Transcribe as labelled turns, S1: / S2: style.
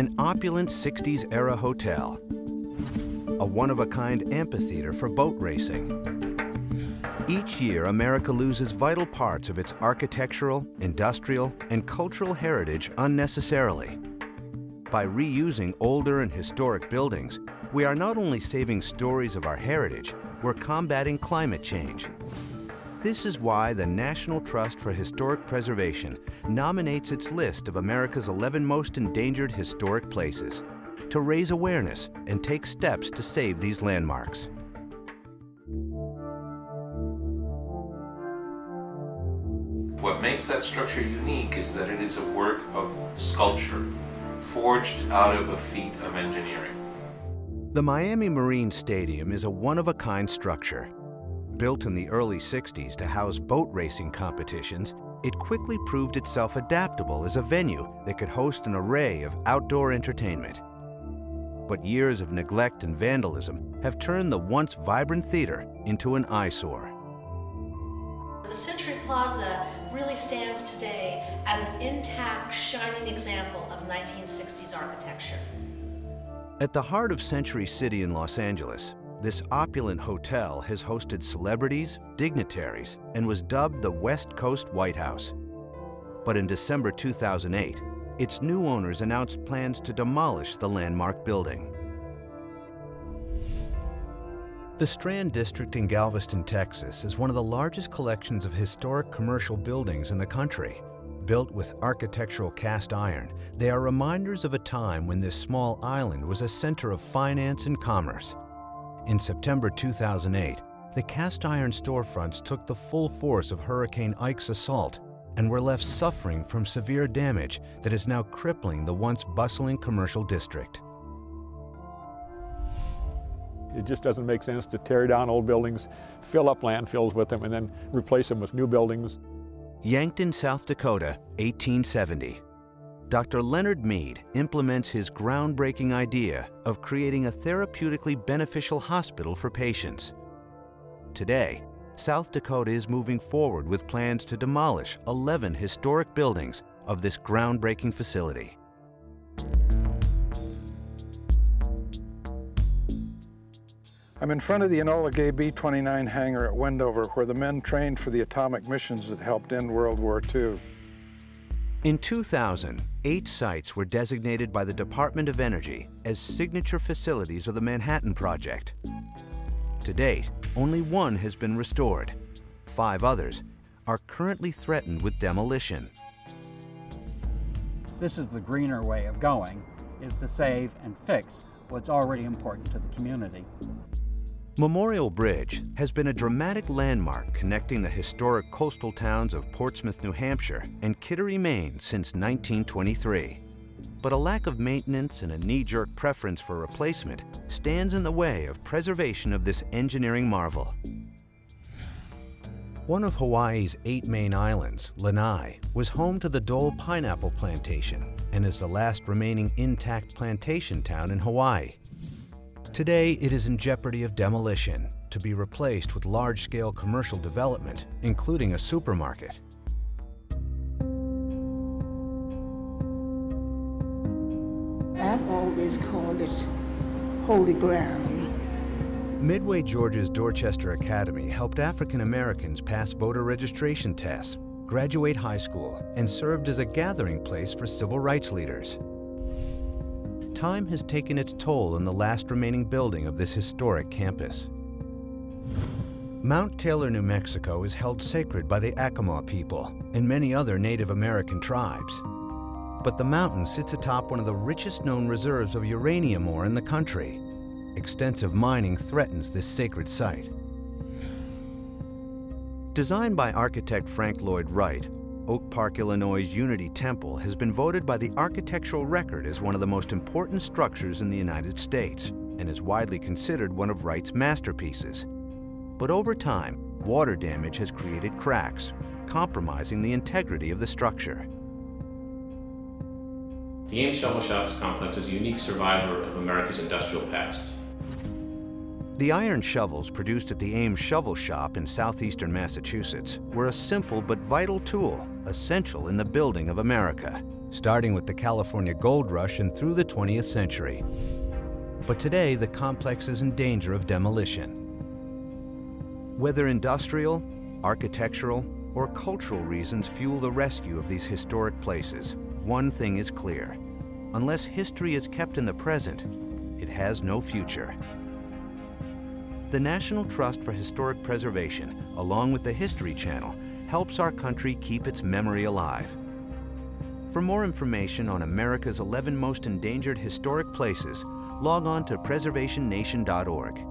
S1: an opulent 60s-era hotel, a one-of-a-kind amphitheater for boat racing. Each year, America loses vital parts of its architectural, industrial, and cultural heritage unnecessarily. By reusing older and historic buildings, we are not only saving stories of our heritage, we're combating climate change. This is why the National Trust for Historic Preservation nominates its list of America's 11 most endangered historic places to raise awareness and take steps to save these landmarks.
S2: What makes that structure unique is that it is a work of sculpture, forged out of a feat of engineering.
S1: The Miami Marine Stadium is a one-of-a-kind structure. Built in the early 60s to house boat racing competitions, it quickly proved itself adaptable as a venue that could host an array of outdoor entertainment. But years of neglect and vandalism have turned the once vibrant theater into an eyesore.
S3: The Century Plaza really stands today as an intact, shining example of 1960s architecture.
S1: At the heart of Century City in Los Angeles, this opulent hotel has hosted celebrities, dignitaries, and was dubbed the West Coast White House. But in December 2008, its new owners announced plans to demolish the landmark building. The Strand district in Galveston, Texas is one of the largest collections of historic commercial buildings in the country. Built with architectural cast iron, they are reminders of a time when this small island was a center of finance and commerce. In September 2008, the cast iron storefronts took the full force of Hurricane Ike's assault and were left suffering from severe damage that is now crippling the once bustling commercial district.
S4: It just doesn't make sense to tear down old buildings, fill up landfills with them, and then replace them with new buildings.
S1: Yankton, South Dakota, 1870. Dr. Leonard Mead implements his groundbreaking idea of creating a therapeutically beneficial hospital for patients. Today, South Dakota is moving forward with plans to demolish 11 historic buildings of this groundbreaking facility.
S5: I'm in front of the Enola Gay B-29 hangar at Wendover, where the men trained for the atomic missions that helped end World War II.
S1: In 2000, 8 sites were designated by the Department of Energy as signature facilities of the Manhattan Project. To date, only 1 has been restored. 5 others are currently threatened with demolition.
S6: This is the greener way of going, is to save and fix what's already important to the community.
S1: Memorial Bridge has been a dramatic landmark connecting the historic coastal towns of Portsmouth, New Hampshire and Kittery, Maine since 1923. But a lack of maintenance and a knee-jerk preference for replacement stands in the way of preservation of this engineering marvel. One of Hawaii's 8 main islands, Lanai, was home to the Dole Pineapple Plantation and is the last remaining intact plantation town in Hawaii. Today, it is in jeopardy of demolition to be replaced with large-scale commercial development, including a supermarket.
S7: I've always called it holy ground.
S1: Midway Georgia's Dorchester Academy helped African Americans pass voter registration tests, graduate high school, and served as a gathering place for civil rights leaders. Time has taken its toll on the last remaining building of this historic campus. Mount Taylor, New Mexico is held sacred by the Acoma people and many other Native American tribes. But the mountain sits atop one of the richest known reserves of uranium ore in the country. Extensive mining threatens this sacred site. Designed by architect Frank Lloyd Wright, Oak Park, Illinois' Unity Temple has been voted by the Architectural Record as one of the most important structures in the United States and is widely considered one of Wright's masterpieces. But over time, water damage has created cracks, compromising the integrity of the structure.
S2: The Ames Shovel Shops complex is a unique survivor of America's industrial past.
S1: The iron shovels produced at the Ames Shovel Shop in southeastern Massachusetts were a simple but vital tool, essential in the building of America. starting with the California gold rush and through the 20th century. But today, the complex is in danger of demolition. Whether industrial, architectural, or cultural reasons fuel the rescue of these historic places, one thing is clear. Unless history is kept in the present, it has no future. The National Trust for Historic Preservation, along with the History Channel, helps our country keep its memory alive. For more information on America's 11 most endangered historic places, log on to preservationnation.org.